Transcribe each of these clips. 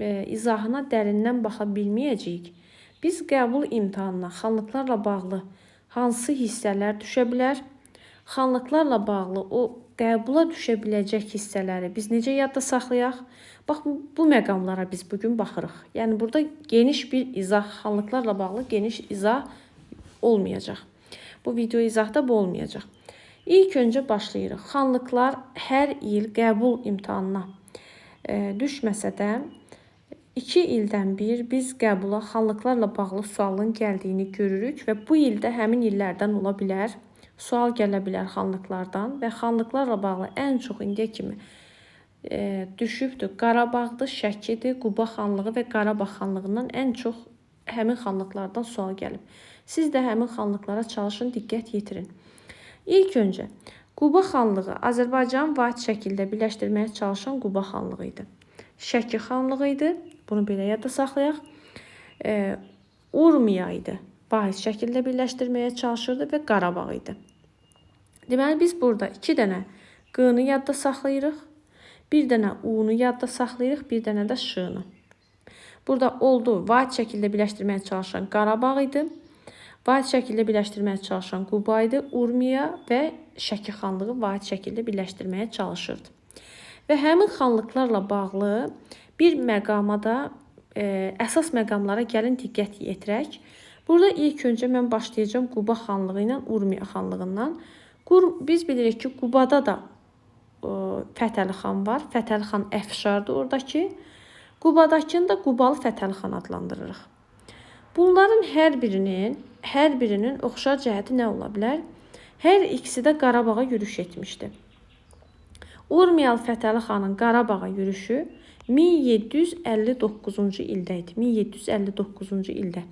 izahına dərindən baxa bilməyəcəyik. Biz qəbul imtahanına xanlıqlarla bağlı hansı hissələr düşə bilər? Xanlıqlarla bağlı o qəbula düşə biləcək hissələri biz necə yadda saxlayaq? Bax, bu məqamlara biz bugün baxırıq. Yəni, burada geniş bir izah, xanlıqlarla bağlı geniş izah olmayacaq. Bu video izahda bu olmayacaq. İlk öncə başlayırıq. Xanlıqlar hər il qəbul imtahanına düşməsə də, 2 ildən bir biz qəbula xanlıqlarla bağlı sualın gəldiyini görürük və bu ildə həmin illərdən ola bilər. Sual gələ bilər xanlıqlardan və xanlıqlarla bağlı ən çox indiyə kimi düşübdür. Qarabağdır, Şəkidir, Quba xanlığı və Qarabağ xanlığından ən çox həmin xanlıqlardan sual gəlib. Siz də həmin xanlıqlara çalışın, diqqət yetirin. İlk öncə, Quba xanlığı Azərbaycanı vahid şəkildə birləşdirməyə çalışan Quba xanlığı idi. Şəki xanlığı idi, bunu belə yadda saxlayaq. Urmiya idi, vahid şəkildə birləşdirməyə çalışırdı və Qarabağ idi. Deməli, biz burada 2 dənə Q-nı yadda saxlayırıq, 1 dənə U-nu yadda saxlayırıq, 1 dənə də Ş-nı. Burada oldu, vahid şəkildə birləşdirməyə çalışan Qarabağ idi, vahid şəkildə birləşdirməyə çalışan Quba idi, Urmiya və Şəki xanlığı vahid şəkildə birləşdirməyə çalışırdı. Və həmin xanlıqlarla bağlı bir məqama da, əsas məqamlara gəlin diqqət yetirək. Burada ilk öncə mən başlayacağım Quba xanlığı ilə Urmiya xanlığından. Biz bilirik ki, Qubada da Fətəli xan var. Fətəli xan Əfşardır oradakı. Qubadakını da Qubalı Fətəli xan adlandırırıq. Bunların hər birinin oxşar cəhəti nə ola bilər? Hər ikisi də Qarabağa yürüş etmişdi. Urmiyalı Fətəli xanın Qarabağa yürüşü 1759-cu ildə idi. 1759-cu ildə.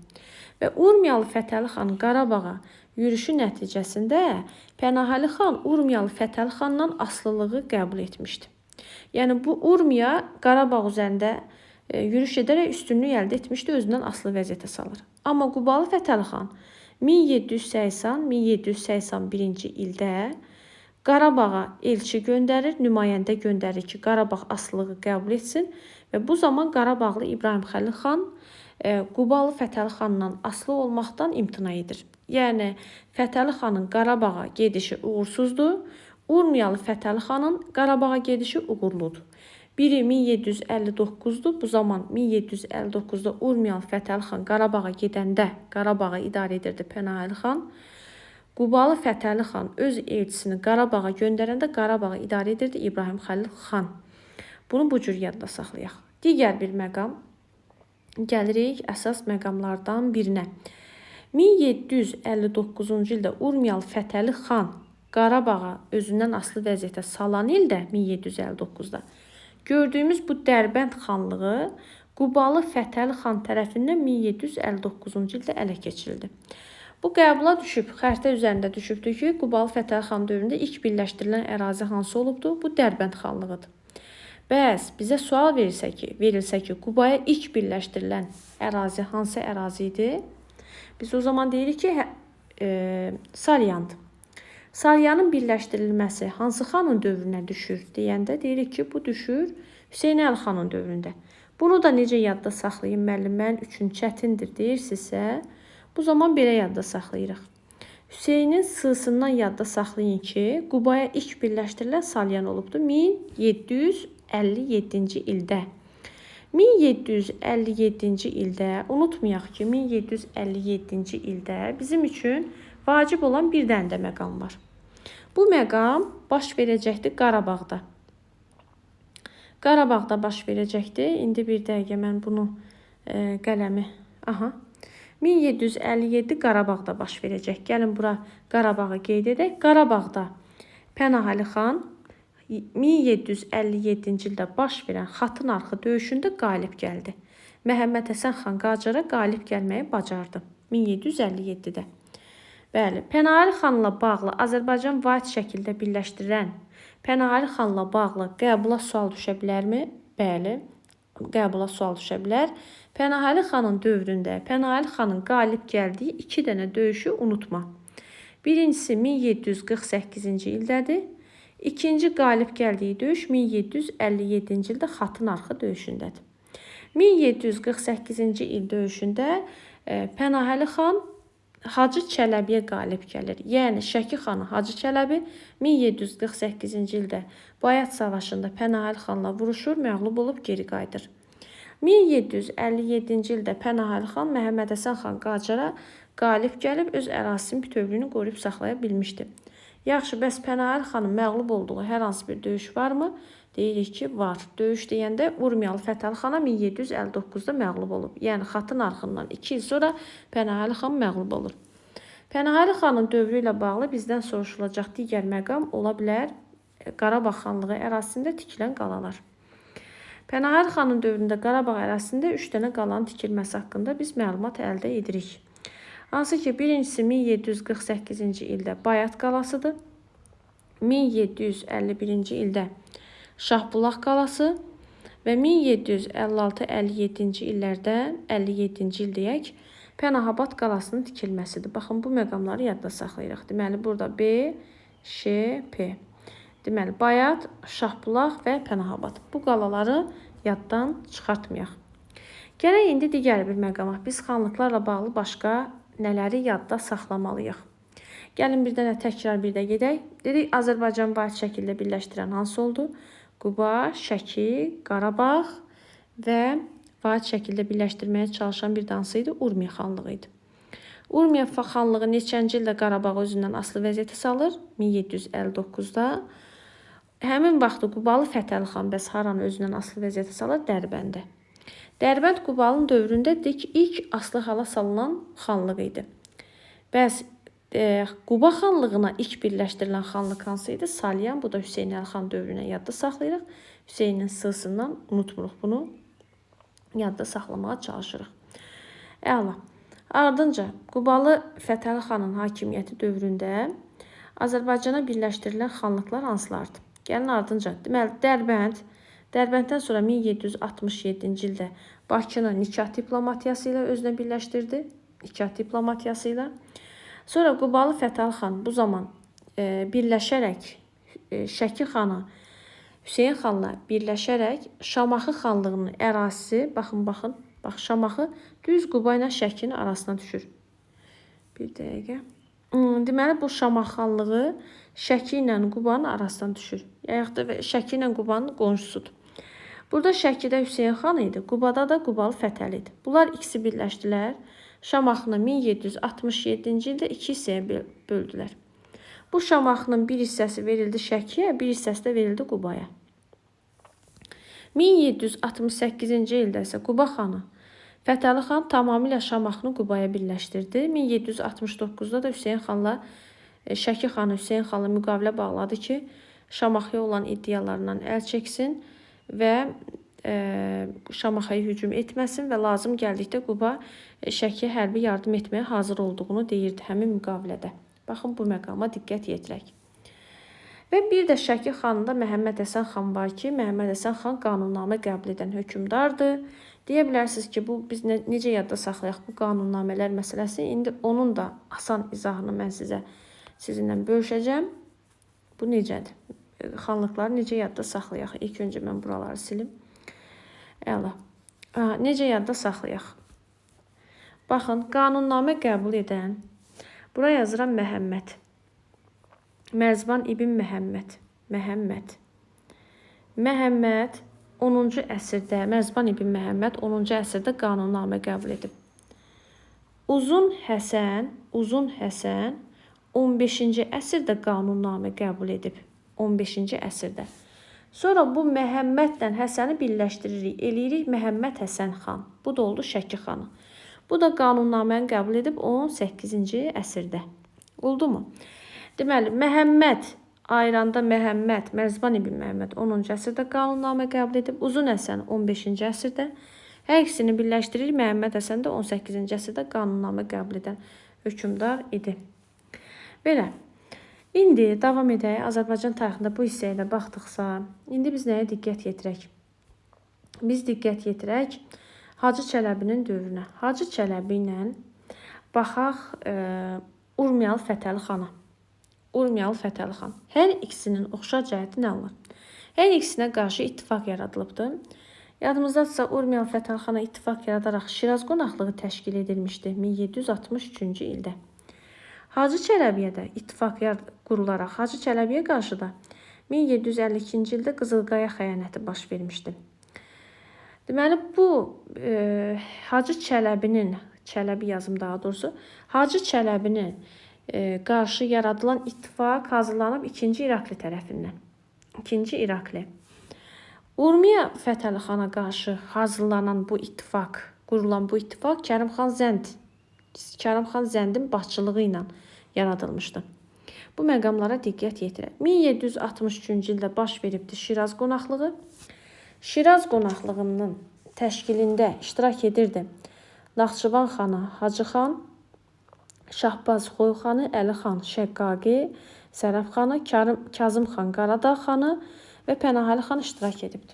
Və Urmiyalı Fətəli xanın Qarabağa yürüşü nəticəsində Pənahəli xan Urmiyalı Fətəli xandan aslılığı qəbul etmişdi. Yəni, bu Urmiya Qarabağ üzərində yürüş edərək üstünlük əldə etmişdi, özündən asılı vəziyyətə salır. Amma Qubalı Fətəli xan 1781-ci ildə Qarabağa elçi göndərir, nümayəndə göndərir ki, Qarabağ asılılığı qəbul etsin və bu zaman Qarabağlı İbrahim Xəlil xan Qubalı Fətəli xandan asılı olmaqdan imtina edir. Yəni, Fətəli xanın Qarabağa gedişi uğursuzdur, Urmiyalı Fətəli xanın Qarabağa gedişi uğurludur. Biri 1759-dur, bu zaman 1759-da Urmiyalı Fətəli xan Qarabağa gedəndə Qarabağı idarə edirdi Pənahəli xan. Qubalı Fətəli xan öz elçisini Qarabağa göndərəndə Qarabağı idarə edirdi İbrahim Xəlil xan. Bunu bu cür yadda saxlayaq. Digər bir məqam, gəlirik əsas məqamlardan birinə. 1759-cu ildə Urmiyalı Fətəli xan Qarabağa özündən asılı vəziyyətə salan ildə 1759-da gördüyümüz bu Dərbənd xanlığı Qubalı Fətəli xan tərəfindən 1759-cu ildə ələ keçirildi. Bu qəbula düşüb, xəritə üzərində düşübdür ki, Qubalı Fətəli xan dövründə ilk birləşdirilən ərazi hansı olubdur? Bu Dərbənd xanlığıdır. Bəs bizə sual verilsə ki, Qubaya ilk birləşdirilən ərazi hansı ərazi idi? Biz o zaman deyirik ki, Salyandır. Salyanın birləşdirilməsi hansı xanın dövrünə düşür deyəndə deyirik ki, bu düşür Hüseyn Əli xanın dövründə. Bunu da necə yadda saxlayın müəllim, mənim üçün çətindir deyirsinizsə, bu zaman belə yadda saxlayırıq. Hüseynin sığısından yadda saxlayın ki, Qubaya ilk birləşdirilən Salyan olubdur 1757-ci ildə. 1757-ci ildə, unutmayaq ki, 1757-ci ildə bizim üçün vacib olan bir dənə də məqam var. Bu məqam baş verəcəkdir Qarabağda. Qarabağda baş verəcəkdir. İndi bir dəqiqə mən bunu qələmi... 1757 Qarabağda baş verəcək. Gəlin bura Qarabağı qeyd edək. Qarabağda Pənahəli xan 1757-ci ildə baş verən Xatın Arxı döyüşündə qalib gəldi. Məhəmməd Həsən xan Qacara qalib gəlməyi bacardı 1757-də. Bəli, Pənahəli xanla bağlı Azərbaycan vahid şəkildə birləşdirilən Pənahəli xanla bağlı qəbula sual düşə bilərmi? Bəli, qəbula sual düşə bilər. Pənahəli xanın dövründə Pənahəli xanın qalib gəldiyi 2 dənə döyüşü unutma. Birincisi 1748-ci ildədir. İkinci qalib gəldiyi döyüş 1757-ci ildə Xatın Arxı döyüşündədir. 1748-ci il döyüşündə Pənahəli xan Hacı Çələbiyə qalib gəlir. Yəni Şəki xanı Hacı Çələbi 1748-ci ildə Bayat savaşında Pənahəli xanla vuruşur, məğlub olub geri qayıdır. 1757-ci ildə Pənahəli xan Məhəmməd Həsən xan Qacara qalib gəlib öz ərazisinin bütövlüyünü qoruyub saxlaya bilmişdi. Yaxşı, bəs Pənahəli xanın məğlub olduğu hər hansı bir döyüş varmı? Deyirik ki, var. Döyüş deyəndə Urmiyalı Fətəli xana 1759-da məğlub olub. Yəni Xatın arxından 2 il sonra Pənahəli xan məğlub olur. Pənahəli xanın dövrü ilə bağlı bizdən soruşulacaq digər məqam ola bilər Qarabağ xanlığı ərazisində tikilən qalalar. Pənahəli xanın dövründə Qarabağ ərazisində 3 dənə qalanın tikilməsi haqqında biz məlumat əldə edirik. Hansı ki, birincisi 1748-ci ildə Bayat qalasıdır. 1751-ci ildə Şahbulaq qalası və 1756-57-ci illərdən 57-ci il deyək, Pənahabad qalasının tikilməsidir. Baxın, bu məqamları yadda saxlayırıq. Deməli, burada B, Ş, P. Deməli, Bayat, Şahbulaq və Pənahabad. Bu qalaları yaddan çıxartmayaq. Gələk indi digər bir məqama. Biz xanlıqlarla bağlı başqa nələri yadda saxlamalıyıq? Gəlin bir dənə təkrar bir də gedək. Dedik, Azərbaycan vahid şəkildə birləşdirən hansı oldu? Quba, Şəki, Qarabağ və vahid şəkildə birləşdirməyə çalışan bir dansı idi, Urmiya xanlığı idi. Urmiya xanlığı neçənci ildə Qarabağı özündən asılı vəziyyətə salır? 1759-da. Həmin vaxtı Qubalı Fətəli xan bəs haranı özündən asılı vəziyyətə salır? Dərbəndə. Dərbənd Qubalın dövründə ilk asılı hala salınan xanlıq idi. Bəs Quba xanlığına ilk birləşdirilən xanlıq hansı idi? Salyan, bu da Hüseyn Əli xan dövrünə yadda saxlayırıq. Hüseynin sığsından unutmuruq bunu. Yadda saxlamağa çalışırıq. Əla. Ardınca Qubalı Fətəli xanın hakimiyyəti dövründə Azərbaycana birləşdirilən xanlıqlar hansılardır? Gəlin ardınca. Deməli, Dərbənd. Dərbənddən sonra 1767-ci ildə Bakını nikah diplomatiyası ilə özünə birləşdirdi. Nikah diplomatiyası ilə. Sonra Qubalı Fətəli xan bu zaman birləşərək Şəki xanı Hüseyn xanla birləşərək Şamaxı xanlığının ərazisi, baxın, Şamaxı düz Quba ilə Şəkinin arasına düşür. Bir dəqiqə. Deməli, bu Şamaxı xanlığı Şəki ilə Qubanın arasına düşür. Yaxud da Şəki ilə Qubanın qonşusudur. Burada Şəkidə Hüseyn xan idi, Qubada da Qubalı Fətəli idi. Bunlar ikisi birləşdilər. Şamaxını 1767-ci ildə 2 hissəyə böldülər. Bu Şamaxının bir hissəsi verildi Şəkiyə, bir hissəsi də verildi Qubaya. 1768-ci ildə isə Quba xanı Fətəli xan tamamilə Şamaxını Qubaya birləşdirdi. 1769-da da Hüseyn xanla Şəki xanı Hüseyn xanla müqavilə bağladı ki, Şamaxıya olan iddialarından əl çəksin və Şamaxıya hücum etməsin və lazım gəldikdə Quba Şəkiyə hərbi yardım etməyə hazır olduğunu deyirdi həmin müqavilədə. Baxın, bu məqama diqqət yetirək. Və bir də Şəki xanında Məhəmməd Həsən xan var ki, Məhəmməd Həsən xan qanunnamə qəbul edən hökmdardır. Deyə bilərsiniz ki, biz necə yadda saxlayaq bu qanunnamələr məsələsi? İndi onun da asan izahını mən sizinlə bölüşəcəm. Bu necədir? Xanlıqları necə yadda saxlayaq? İlk öncə mən buraları silim. Əla. Necə yadda saxlayaq? Baxın, qanunnamə qəbul edən, buraya yazıram Məhəmməd. Mərzban ibn Məhəmməd. Məhəmməd 10-cu əsrdə, Mərzban ibn Məhəmməd 10-cu əsrdə qanunnamə qəbul edib. Uzun Həsən 15-ci əsrdə qanunnamə qəbul edib. 15-ci əsrdə. Sonra bu Məhəmmədlə Həsəni birləşdiririk. Eləyirik Məhəmməd Həsən xan. Bu da oldu Şəki xanı. Bu da qanunnaməni qəbul edib 18-ci əsrdə. Oldu mu? Deməli, Məhəmməd Ayranda Məhəmməd, Mərzban ibn Məhəmməd 10-cu əsrdə qanunnamə qəbul edib. Uzun Həsən 15-ci əsrdə. Hər ikisini birləşdirir. Məhəmməd Həsən də 18-ci əsrdə qanunnamə qəbul edən hökmdar idi. Belə. İndi davam edək. Azərbaycan tarixində bu hissəyə ilə baxdıqsa, indi biz nəyə diqqət yetirək? Biz diqqət yetirək Hacı Çələbinin dövrünə. Hacı Çələbi ilə baxaq Urmiyalı Fətəli xana. Urmiyalı Fətəli xan. Hər ikisinin oxşar cəhəti nə olur? Hər ikisinə qarşı ittifaq yaradılıbdır. Yadımızdadırsa Urmiyalı Fətəli ittifaq yaradaraq Şiraz qonaqlığı təşkil edilmişdi 1763-cü ildə. Hacı Çələbiyə də ittifaq qurularaq Hacı Çələbiyə qarşı da 1752-ci ildə Qızılqaya xəyanəti baş vermişdi. Deməli bu Hacı Çələbinin, Çələbi yazım daha doğrusu, Hacı Çələbinin qarşı yaradılan ittifaq hazırlanıb 2-ci İrakli tərəfindən. 2-ci İrakli. Urmiya Fətəli xana qarşı hazırlanan bu ittifaq, qurulan bu ittifaq Kərimxan Zəndin başçılığı ilə yaradılmışdı. Bu məqamlara diqqət yetirək. 1763-cü ildə baş veribdi Şiraz qonaqlığı. Şiraz qonaqlığının təşkilində iştirak edirdi Naxçıvan xanı Hacı xan, Şahbaz Xoy xanı, Əli xan Şəqqaqi, Sərəf xanı, Kazım xan Qaradağ xanı və Pənahəli xan iştirak edibdi.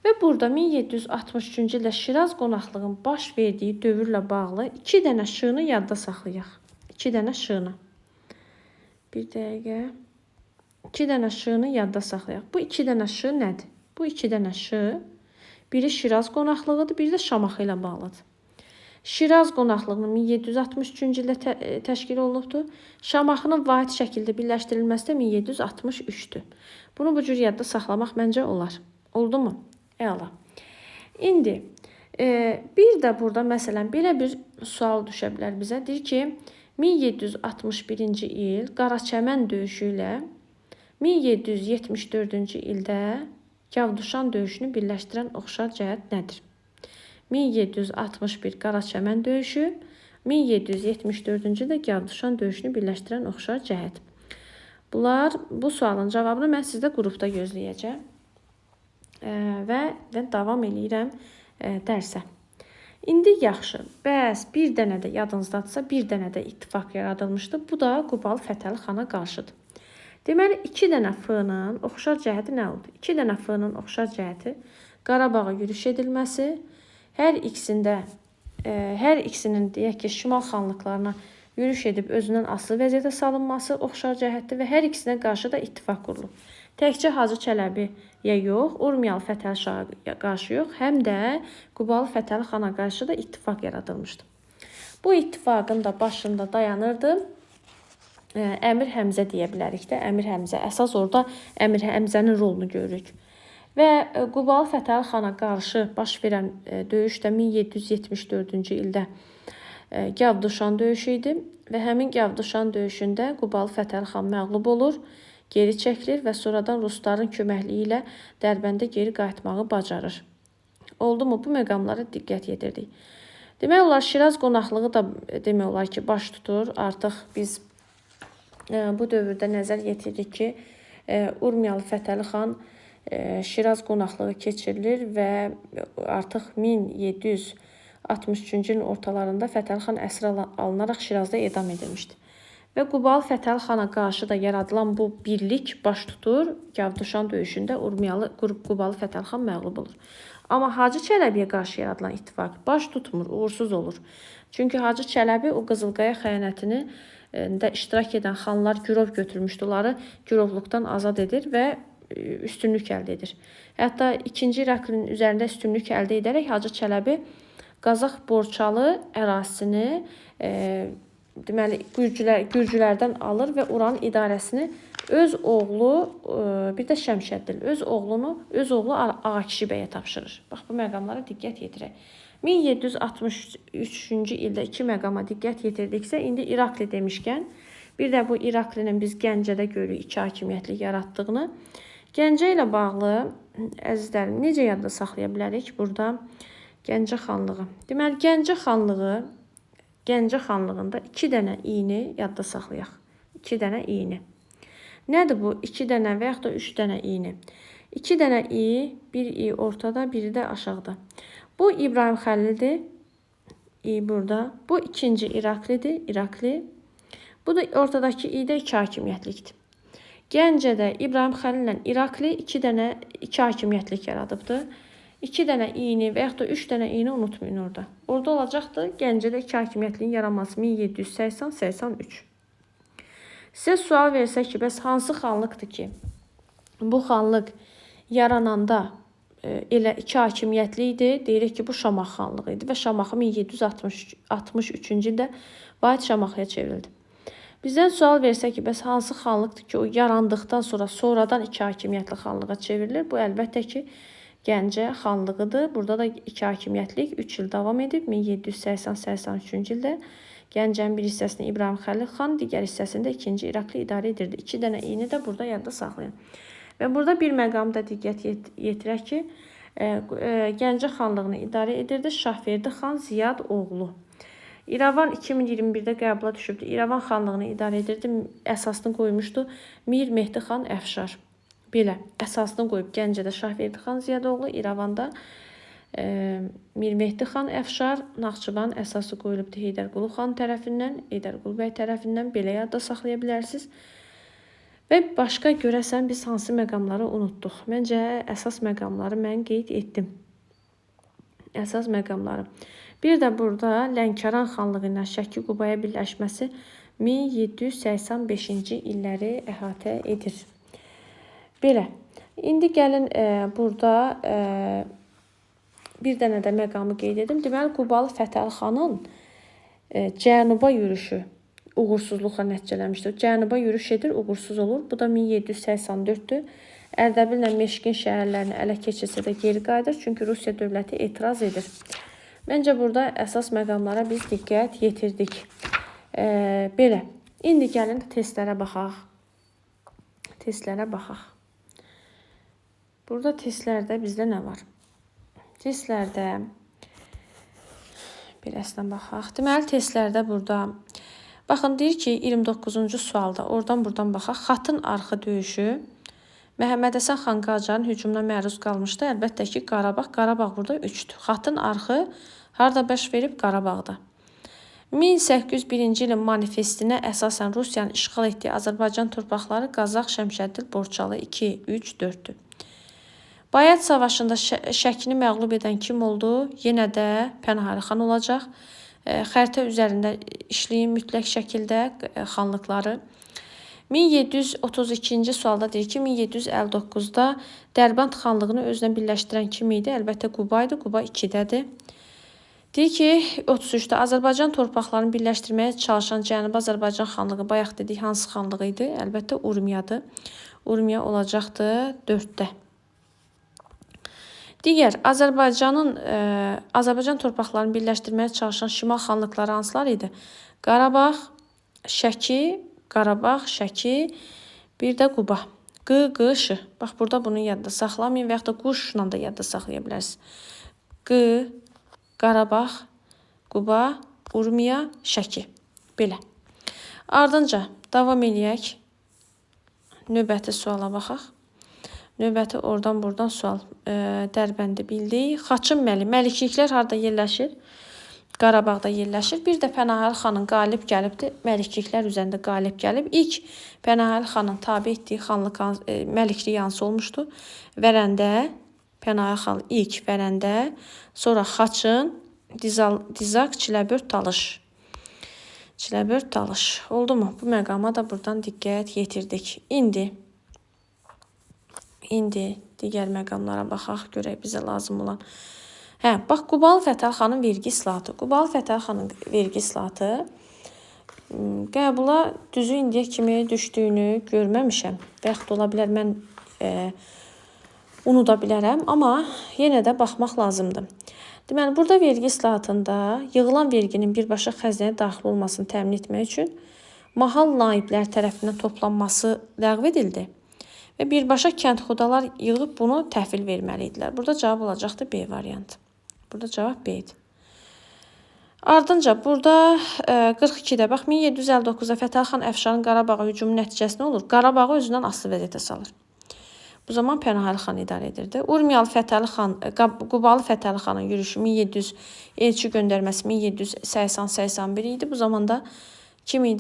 Və burada 1763-cü ildə Şiraz qonaqlığının baş verdiyi dövrlə bağlı 2 dənə şığını yadda saxlayaq. 2 dənə şığını. Bir dəqiqə. 2 dənə şığını yadda saxlayaq. Bu 2 dənə şığ nədir? Bu 2 dənə şığ, biri Şiraz qonaqlığıdır, biri də Şamaxı ilə bağlıdır. Şiraz qonaqlığının 1763-cü ildə təşkil olunubdur. Şamaxının vahid şəkildə birləşdirilməsi də 1763-dür. Bunu bu cür yadda saxlamaq məncə olar. Oldu mu? Əla. İndi bir də burada məsələn belə bir sual düşə bilər bizə. Deyir ki, 1761-ci il Qaraçəmən döyüşü ilə 1774-cü ildə Gavduşan döyüşünü birləşdirən oxşar cəhət nədir? 1761 Qaraçəmən döyüşü, 1774-cü ildə Gavduşan döyüşünü birləşdirən oxşar cəhət. Bu sualın cavabını mən sizdə qrupda gözləyəcəm. Və davam eləyirəm dərsə. İndi yaxşı, bəs bir dənə də yadınızdadırsa, bir dənə də ittifaq yaradılmışdı. Bu da Qubalı Fətəli xana qarşıdır. Deməli, 2 dənə F-nın oxşar cəhəti nə oldu? 2 dənə F-nın oxşar cəhəti Qarabağa yürüş edilməsi, hər ikisinin deyək ki, şimal xanlıqlarına yürüş edib özündən asılı vəziyyətə salınması oxşar cəhətdir və hər ikisinə qarşı da ittifaq qurulub. Təkcə Hacı Çələbiyə yox, Urmiyalı Fətəli Şaha qarşı yox, həm də Qubalı Fətəli xana qarşı da ittifaq yaradılmışdı. Bu ittifaqın da başında dayanırdı Əmir Həmzə deyə bilərik də. Əmir Həmzə. Əsas orada Əmir Həmzənin rolunu görürük. Və Qubalı Fətəli xana qarşı baş verən döyüş də 1774-cü ildə Gavduşan döyüşü idi və həmin Gavduşan döyüşündə Qubalı Fətəli xan məğlub olur, geri çəkilir və sonradan rusların köməkliyi ilə Dərbəndə geri qayıtmağı bacarır. Oldu mu? Bu məqamlara diqqət yetirdik. Demək olar, Şiraz qonaqlığı da demək olar ki, baş tutur. Artıq biz bu dövrdə nəzər yetiririk ki, Urmiyalı Fətəli xan Şiraz qonaqlığı keçirilir və artıq 1763-cü ilin ortalarında Fətəli xan əsir alınaraq Şirazda edam edilmişdir. Və Qubalı Fətəli xana qarşı da yaradılan bu birlik baş tutur. Gavduşan döyüşündə Qubalı Fətəli xan məğlub olur. Amma Hacı Çələbiyə qarşı yaradılan ittifaq baş tutmur, uğursuz olur. Çünki Hacı Çələbi o Qızılqaya xəyanətini də iştirak edən xanlar girov götürmüşdü. Onları girovluqdan azad edir və üstünlük əldə edir. Hətta 2-ci İraklinin üzərində üstünlük əldə edərək Hacı Çələbi Qazax Borçalı ərazisini deməli Gürcülərdən alır və oranın idarəsini öz oğlu, bir də Şəmşəddil, öz oğlu Ağakişi bəyə tapşırır. Bax, bu məqamlara diqqət yetirək. 1763-cü ildə 2 məqama diqqət yetirdiksə, indi İrakli demişkən, bir də bu İraklinin biz Gəncədə görürük 2 hakimiyyətlik yaratdığını. Gəncə ilə bağlı, əzizlərim, necə yadda saxlaya bilərik burada Gəncə xanlığı? Deməli, Gəncə xanlığında 2 dənə iyini yadda saxlayaq. 2 dənə iyini. Nədir bu? 2 dənə və yaxud da 3 dənə iyini. 2 dənə iyi, bir iyi ortada, biri də aşağıda. Bu İbrahim Xəlildir. İyi burada. Bu 2-ci İraklidir. İrakli. Bu da ortadakı iyi də 2 hakimiyyətlikdir. Gəncədə İbrahim Xəlillə İrakli 2 hakimiyyətlik yaradıbdır. 2 dənə iyini və yaxud da 3 dənə iyini unutmayın orada. Orada olacaqdır Gəncədə 2 hakimiyyətliyin yaranması 1780-83. Sizə sual versək ki, bəs hansı xanlıqdır ki, bu xanlıq yarananda elə iki hakimiyyətli idi. Deyirik ki, bu Şamaxı xanlığı idi və Şamaxı 1763-cü ildə Vahid Şamaxıya çevrildi. Bizdən sual versə ki, bəs hansı xanlıqdır ki, o yarandıqdan sonra sonradan iki hakimiyyətli xanlığa çevrilir? Bu əlbəttə ki, Gəncə xanlığıdır. Burada da iki hakimiyyətlik 3 il davam edib. 1780-83-cü ildə Gəncənin bir hissəsini İbrahim Xəlil xan, digər hissəsində 2-ci İraqlı idarə edirdi. 2 dənə eyni də burada yadda saxlayın. Və burada bir məqamda diqqət yetirək ki, Gəncə xanlığını idarə edirdi Şahverdi xan Ziyad oğlu. İrəvan 2021-də qəbula düşübdü. İrəvan xanlığını idarə edirdi. Əsasını qoymuşdu Mir Mehdi xan Əfşar. Belə, əsasını qoyub Gəncədə Şahverdi xan Ziyadoğlu, İrəvanda Mir Mehdi xan Əfşar, Naxçıvanın əsası qoyulubdu Heydərqulu xan tərəfindən, Heydərqulu bəy tərəfindən. Belə yadda saxlaya bilərsiniz. Və başqa görəsən biz hansı məqamları unutduq? Məncə əsas məqamları mən qeyd etdim. Əsas məqamları. Bir də burada Lənkəran xanlığı ilə Şəki Qubaya birləşməsi 1785-ci illəri əhatə edir. Belə. İndi gəlin burada bir dənə də məqamı qeyd edim. Deməli, Qubalı Fətəli xanın cənuba yürüşü uğursuzluqla nəticələmişdir. Cənuba yürüş edir, uğursuz olur. Bu da 1784-dür. Ərdəbillə Meşkin şəhərlərini ələ keçirsə də geri qayıdır. Çünki Rusiya dövləti etiraz edir. Məncə burada əsas məqamlara biz diqqət yetirdik. Belə. İndi gəlin testlərə baxaq. Testlərə baxaq. Burada testlərdə bizdə nə var? Testlərdə birəsindən baxaq. Deməli, testlərdə burada baxın, deyir ki, 29-cu sualda oradan buradan baxaq. Xatın arxı döyüşü Məhəmməd Həsən xan Qacarın hücumuna məruz qalmışdı. Əlbəttə ki, Qarabağ. Qarabağ burada 3-dür. Xatın arxı harada baş verib? Qarabağda. 1801-ci ilin manifestinə əsasən Rusiyanın işğal etdiyi Azərbaycan torpaqları Qazax, Şəmşəddil, Borçalı 2, 3, 4-dür. Bayat savaşında Şəkini məğlub edən kim oldu? Yenə də Pənahəli xan olacaq. Xəritə üzərində işləyin mütləq şəkildə xanlıqları. 1732-ci sualda deyir ki, 1759-da Dərbənd xanlığını özünə birləşdirən kim idi? Əlbəttə Quba idi. Quba 2-dədir. Deyir ki, 33-də Azərbaycan torpaqlarını birləşdirməyə çalışan Cənubi Azərbaycan xanlığı bayaq dedik hansı xanlığı idi? Əlbəttə Urmiyadır. Urmiya olacaqdı 4-də. Digər Azərbaycan torpaqlarını birləşdirməyə çalışan şimal xanlıqları hansılar idi? Qarabağ, Şəki, bir də Quba. Q, Ş. Bax, burada bunu yadda saxlamayın və yaxud da quşla da yadda saxlaya bilərsiniz. Q, Qarabağ, Quba, Urmiya, Şəki. Belə. Ardınca davam eləyək. Növbəti suala baxaq. Növbəti oradan buradan sual. Dərbəndi bildik. Xaçın məlikliklər harada yerləşir? Qarabağda yerləşir. Bir də Pənahəli xanın qalib gəlibdir. Məlikliklər üzərində qalib gəlib. İlk Pənahəli xanın tabi etdiyi xanlıq məlikliyi hansı olmuşdu? Vərəndə, Pənahəli xan ilk Vərəndə, sonra Xaçın, Dizaq, Çiləbörd, Talış. Çiləbörd, Talış. Oldu mu? Bu məqama da buradan diqqət yetirdik. İndi digər məqamlara baxaq, görək bizə lazım olan. Bax, Qubalı Fətəli xanın vergi islahatı. Qubalı Fətəli xanın vergi islahatı qəbula düzü indiyə kimi düşdüyünü görməmişəm. Və yaxud ola bilər, mən unuda bilərəm, amma yenə də baxmaq lazımdır. Deməli, burada vergi islahatında yığılan verginin birbaşa xəzinəyə daxil olmasını təmin etmək üçün mahal naiblər tərəfindən toplanması ləğv edildi. Və birbaşa kəndxudalar yığıb bunu təhvil verməli idilər. Burada cavab olacaqdı B variantı. Burada cavab B idi. Ardınca burada 42-də bax 1759-da Fətəli xan Əfşarın Qarabağa hücumu nəticəsində olur. Qarabağı özündən asılı vəziyyətə salır. Bu zaman Pənahəli xan idarə edirdi. Urmiyalı Fətəli xan, Qubalı Fətəli xanın yürüşü 1700 elçi göndərməsi 1780-81 idi. Bu zamanda kim idi?